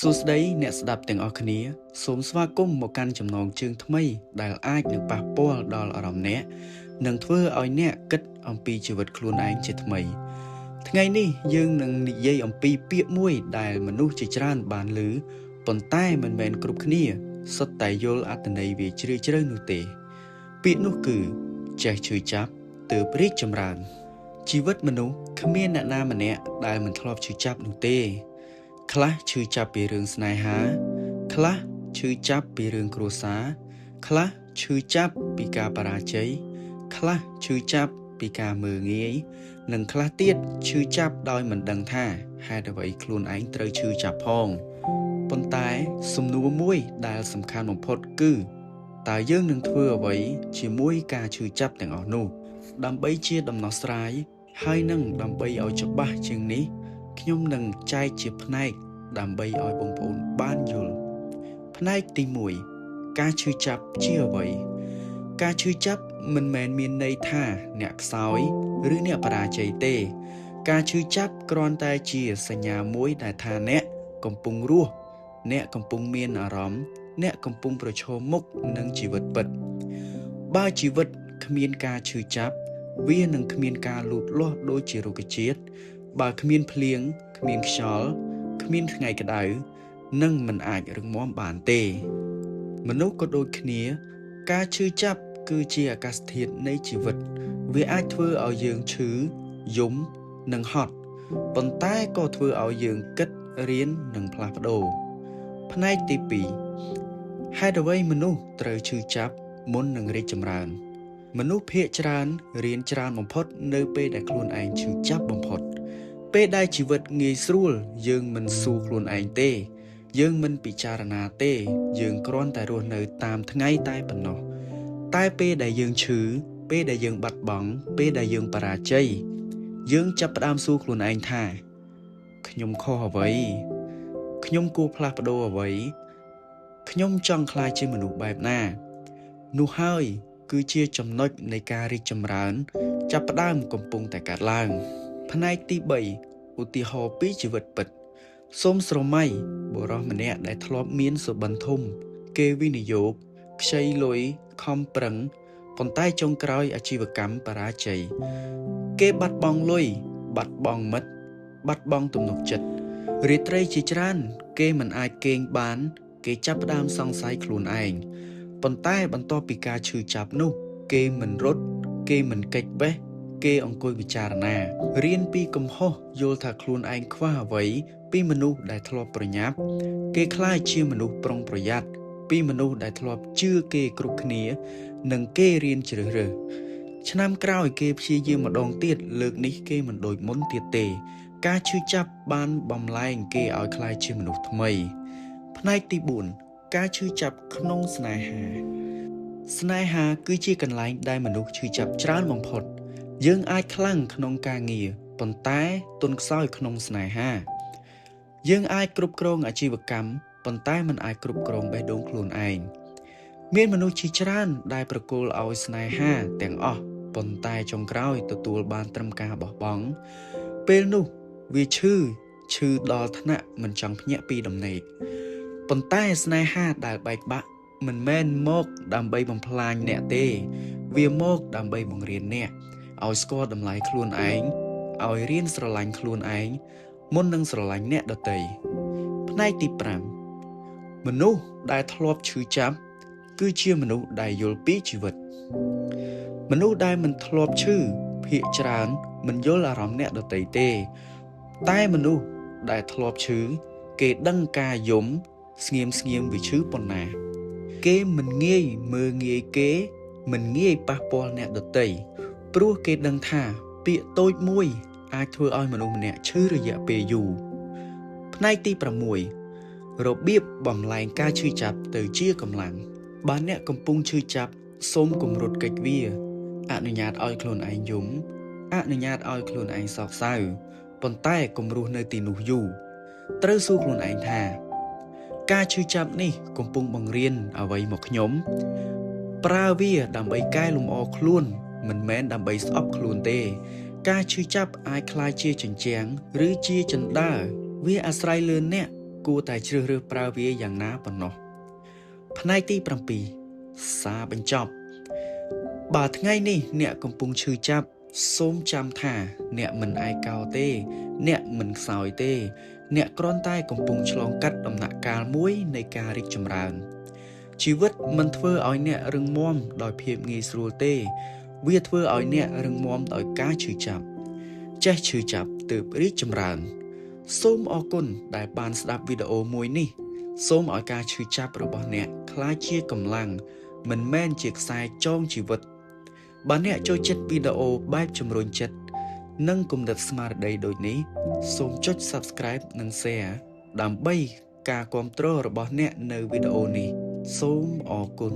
សួស្តីអ្នកស្ដាប់ទាំងអស់គ្នាសូមស្វាគមន៍មកកាន់ចំណងជើងថ្មីដែលអាចនឹងប៉ះពាល់ដល់អារម្មណ៍អ្នកនិងធ្វើឲ្យអ្នកគិតអំពីជីវិតខ្លួនឯងជាថ្មីថ្ងៃនេះយើងនឹងនិយាយអំពីពាក្យមួយដែលមនុស្សជាច្រើនបានឮប៉ុន្តែមិនមែនគ្រប់គ្នាសុទ្ធតែយល់អត្ថន័យវាជ្រាលជ្រៅនោះទេពាក្យនោះគឺចេះឈឺចាប់ទើបរីកចម្រើនជីវិតមនុស្សគ្មានអ្នកណាម្នាក់ដែលមិនធ្លាប់ឈឺចាប់នោះទេខ្លះឈឺចាប់ពីរឿងស្នេហាខ្លះឈឺចាប់ពីរឿងគ្រួសារខ្លះឈឺចាប់ពីការបរាជ័យខ្លះឈឺចាប់ពីការមើលងាយនិងខ្លះទៀតឈឺចាប់ដោយមិនដឹងថាហេតុអ្វីខ្លួនឯងត្រូវឈឺចាប់ផងប៉ុន្តែសំណួរមួយដែលសំខាន់បំផុតគឺតើយើងនឹងធ្វើអ្វីជាមួយការឈឺចាប់ទាំងអស់នោះដើម្បីជាដំណោះស្រាយហើយនឹងដើម្បីឲ្យច្បាស់ជាងនេះខ្ញុំនឹងចែកជាផ្នែកដើម្បីឲ្យបងប្អូនបានយល់ផ្នែកទី1ការឈឺចាប់ជាអ្វីការឈឺចាប់មិនមែនមានន័យថាអ្នកខ្សោយឬអ្នកបរាជ័យទេការឈឺចាប់គ្រាន់តែជាសញ្ញាមួយដែលថាអ្នកកំពុងរស់អ្នកកំពុងមានអារម្មណ៍អ្នកកំពុងប្រឈមមុខនឹងជីវិតពិតបើជីវិតគ្មានការឈឺចាប់វានឹងគ្មានការលូតលាស់ដូចជារុក្ខជាតិបើគ្មានភ្លៀងគ្មានខ្យល់គ្មានថ្ងៃក្តៅនឹងមិនអាចរឹងមាំបានទេមនុស្សក៏ដូចគ្នាការឈឺចាប់គឺជាអាកាសធាតុនៃជីវិតវាអាចធ្វើឲ្យយើងឈឺយំនិងហត់ប៉ុន្តែក៏ធ្វើឲ្យយើងគិតរៀននិងផ្លាស់ប្ដូរផ្នែកទី2ហេតុអ្វីមនុស្សត្រូវឈឺចាប់មុននឹងរីកចម្រើនមនុស្សភាគច្រើនរៀនច្រើនបំផុតនៅពេលដែលខ្លួនឯងឈឺចាប់បំផុតពេលដែលជីវិតងាយស្រួលយើងមិនស៊ូខ្លួនឯងទេយើងមិនពិចារណាទេយើងគ្រាន់តែរស់នៅតាមថ្ងៃតែប៉ុណ្ណោះតែពេលដែលយើងឈឺពេលដែលយើងបាត់បង់ពេលដែលយើងបរាជ័យយើងចាប់ផ្ដើមសួរខ្លួនឯងថាខ្ញុំខុសអ្វីខ្ញុំគួរផ្លាស់ប្ដូរអ្វីខ្ញុំចង់ក្លាយជាមនុស្សបែបណានោះហើយគឺជាចំណុចនៃការរីកចម្រើនចាប់ផ្ដើមកំពុងតែកើតឡើងផ្នែកទី3ឧទាហរណ៍ពីជីវិតពិតសូមស្រមៃបុរសម្នាក់ដែលធ្លាប់មានសុបិនធំគេវិនិយោគខ្ចីលុយខំប្រឹងប៉ុន្តែចុងក្រោយអាជីវកម្មបរាជ័យគេបាត់បង់លុយបាត់បង់មិត្តបាត់បង់ទំនុកចិត្តរាត្រីជាច្រើនគេមិនអាចគេងបានគេចាប់ផ្ដើមសង្ស័យខ្លួនឯងប៉ុន្តែបន្ទាប់ពីការឈឺចាប់នោះគេមិនរត់គេមិនគេចបេះគេអង្គុយពិចារណារៀនពីកំហុសយល់ថាខ្លួនឯងខ្វះអ្វីពីមនុស្សដែលធ្លាប់ប្រញាប់គេក្លាយជាមនុស្សប្រុងប្រយ័ត្នពីមនុស្សដែលធ្លាប់ជឿគេគ្រប់គ្នានិងគេរៀនជ្រើសរើសឆ្នាំក្រោយគេព្យាយាមម្ដងទៀតលើកនេះគេមិនដូចមុនទៀតទេការឈឺចាប់បានបំលែងគេឲ្យក្លាយជាមនុស្សថ្មីផ្នែកទី4ការឈឺចាប់ក្នុងស្នេហាស្នេហាគឺជាកន្លែងដែលមនុស្សឈឺចាប់ច្រើនបំផុតយើងអាចខ្លាំងក្នុងការងារប៉ុន្តែទន់ខ្សោយក្នុងស្នេហាយើងអាចគ្រប់គ្រងអាជីវកម្មប៉ុន្តែមិនអាចគ្រប់គ្រងបេះដូងខ្លួនឯងមានមនុស្សជាច្រើនដែលប្រគល់ឲ្យស្នេហាទាំងអស់ប៉ុន្តែចុងក្រោយទទួលបានត្រឹមការបោះបង់ពេលនោះវាឈឺដល់ថ្នាក់មិនចង់ភ្ញាក់ពីដំណេកប៉ុន្តែស្នេហាដែលបែកបាក់មិនមែនមកដើម្បីបំផ្លាញអ្នកទេវាមកដើម្បីបង្រៀនអ្នកឲ្យស្គាល់តម្លៃខ្លួនឯងឲ្យរៀនស្រឡាញ់ខ្លួនឯងមុននឹងស្រឡាញ់អ្នកដទៃផ្នែកទី5មនុស្សដែលធ្លាប់ឈឺចាប់គឺជាមនុស្សដែលយល់ពីជីវិតមនុស្សដែលមិនធ្លាប់ឈឺភាគច្រើនមិនយល់អារម្មណ៍អ្នកដទៃទេតែមនុស្សដែលធ្លាប់ឈឺគេដឹងការយំស្ងៀមវាឈឺប៉ុណ្ណាគេមិនងាយមើលងាយគេមិនងាយប៉ះពាល់អ្នកដទៃព្រោះគេដឹងថាពាក្យតូចមួយអាចធ្វើឲ្យមនុស្សម្នាក់ឈឺរយៈពេលយូរផ្នែកទី6របៀបបំលែងការឈឺចាប់ទៅជាកម្លាំងបើអ្នកកំពុងឈឺចាប់សូមកុំរត់គេចវាអនុញ្ញាតឲ្យខ្លួនឯងយំអនុញ្ញាតឲ្យខ្លួនឯងសោកសៅប៉ុន្តែកុំរស់នៅទីនោះយូរត្រូវសួរខ្លួនឯងថាការឈឺចាប់នេះកំពុងបង្រៀនអ្វីមកខ្ញុំប្រើវាដើម្បីកែលម្អខ្លួនមិនមែនដើម្បីស្អប់ខ្លួនទេការឈឺចាប់អាចក្លាយជាជញ្ជាំងឬជាជណ្ដើរវាអាស្រ័យលើអ្នក គួរតែជ្រើសរើសប្រើវាយ៉ាងណាប៉ុណ្ណោះផ្នែកទី7សារបញ្ចប់បើថ្ងៃនេះអ្នកកំពុងឈឺចាប់សូមចាំថាអ្នកមិនឯកោទេអ្នកមិនខ្សោយទេអ្នកគ្រាន់តែកំពុងឆ្លងកាត់ដំណាក់កាលមួយនៃការរីកចម្រើនជីវិតមិនធ្វើឲ្យអ្នករឹងមាំដោយភាពងាយស្រួលទេវាធ្វើឲ្យអ្នករឹងមាំដោយការឈឺចាប់ចេះឈឺចាប់ទើបរីកចម្រើនសូមអរគុណដែលបានស្ដាប់វីដេអូមួយនេះសូមឲ្យការឈឺចាប់របស់អ្នកក្លាយជាកម្លាំងមិនមែនជាខ្សែចងជីវិតបើអ្នកចូលចិត្តវីដេអូបែបជំរុញចិត្តនិងគំនិតស្មារតីដូចនេះសូមចុច Subscribe និង Share ដើម្បីការគាំទ្ររបស់អ្នកនៅវីដេអូនេះសូមអរគុណ